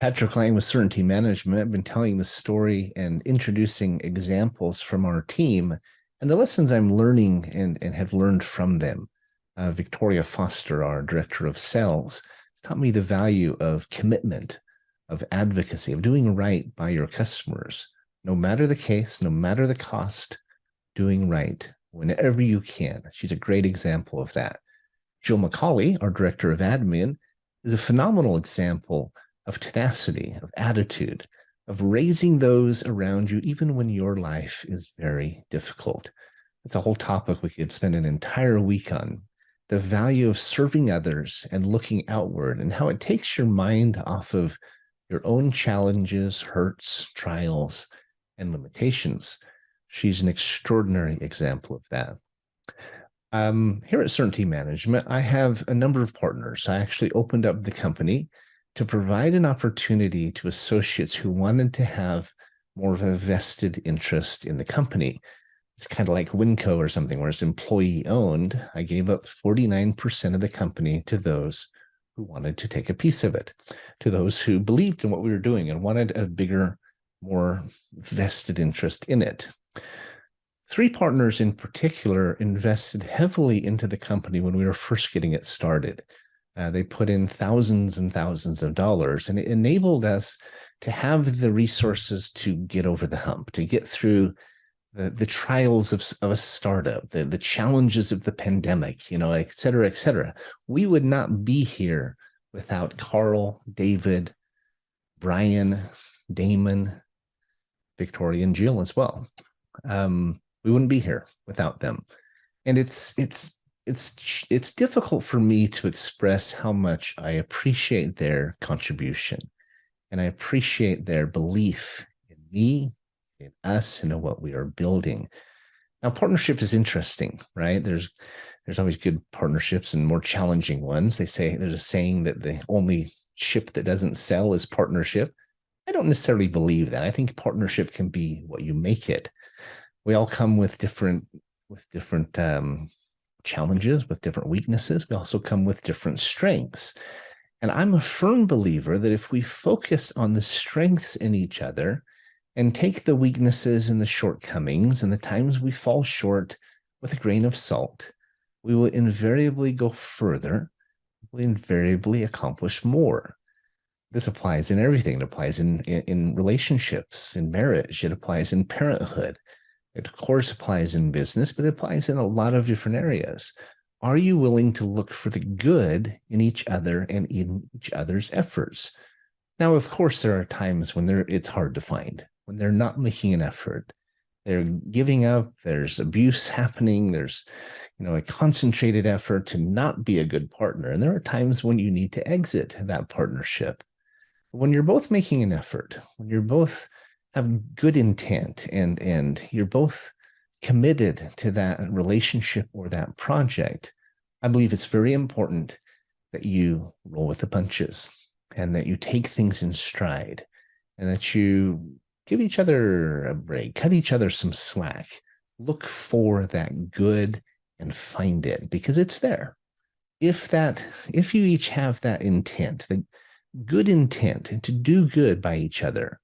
Patrick Laing with Certainty Management. I've been telling the story and introducing examples from our team and the lessons I'm learning and have learned from them. Victoria Foster, our Director of Sales, has taught me the value of commitment, of advocacy, of doing right by your customers. No matter the case, no matter the cost, doing right whenever you can. She's a great example of that. Jill McCauley, our Director of Admin, is a phenomenal example of tenacity, of attitude, of raising those around you, even when your life is very difficult. It's a whole topic we could spend an entire week on. The value of serving others and looking outward, and how it takes your mind off of your own challenges, hurts, trials, and limitations. She's an extraordinary example of that. Here at Certainty Management, I have a number of partners. I actually opened up the company to provide an opportunity to associates who wanted to have more of a vested interest in the company. It's kind of like Winco or something, where it's employee owned. I gave up 49% of the company to those who wanted to take a piece of it, to those who believed in what we were doing and wanted a bigger, more vested interest in it. 3 partners in particular invested heavily into the company when we were first getting it started. They put in thousands and thousands of dollars, and it enabled us to have the resources to get over the hump, to get through the trials of a startup, the challenges of the pandemic, et cetera, et cetera. We would not be here without Carl, David, Brian, Damon, Victoria, and Jill as well. We wouldn't be here without them. And it's difficult for me to express how much I appreciate their contribution, and I appreciate their belief in me, in us, and in what we are building. Now, partnership is interesting, right? There's always good partnerships and more challenging ones. They say there's a saying that the only ship that doesn't sail is partnership. I don't necessarily believe that. I think partnership can be what you make it. We all come with different challenges, with different weaknesses. We also come with different strengths. And I'm a firm believer that if we focus on the strengths in each other and take the weaknesses and the shortcomings and the times we fall short with a grain of salt, we will invariably go further. We'll invariably accomplish more. This applies in everything. It applies in relationships, in marriage. It applies in parenthood. It, of course, applies in business, but it applies in a lot of different areas. Are you willing to look for the good in each other and in each other's efforts? Now, of course, there are times when it's hard to find, when they're not making an effort. They're giving up. There's abuse happening. There's, a concentrated effort to not be a good partner. And there are times when you need to exit that partnership. When you're both making an effort, when you're both have good intent and you're both committed to that relationship or that project, I believe it's very important that you roll with the punches and that you take things in stride and that you give each other a break, cut each other some slack, look for that good and find it, because it's there. If you each have that intent, the good intent, and to do good by each other,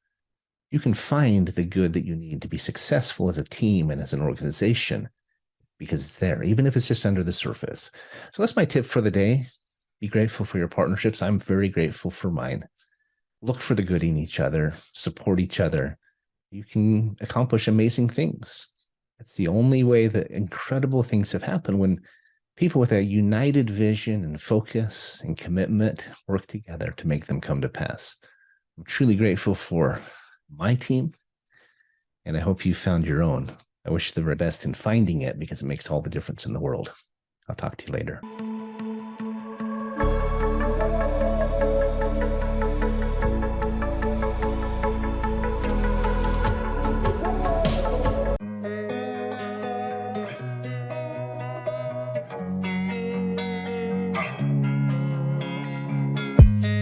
you can find the good that you need to be successful as a team and as an organization, because it's there, even if it's just under the surface. So that's my tip for the day. Be grateful for your partnerships. I'm very grateful for mine. Look for the good in each other, support each other. You can accomplish amazing things. It's the only way that incredible things have happened, when people with a united vision and focus and commitment work together to make them come to pass. I'm truly grateful for my team, and I hope you found your own. I wish you the best in finding it, because it makes all the difference in the world. I'll talk to you later.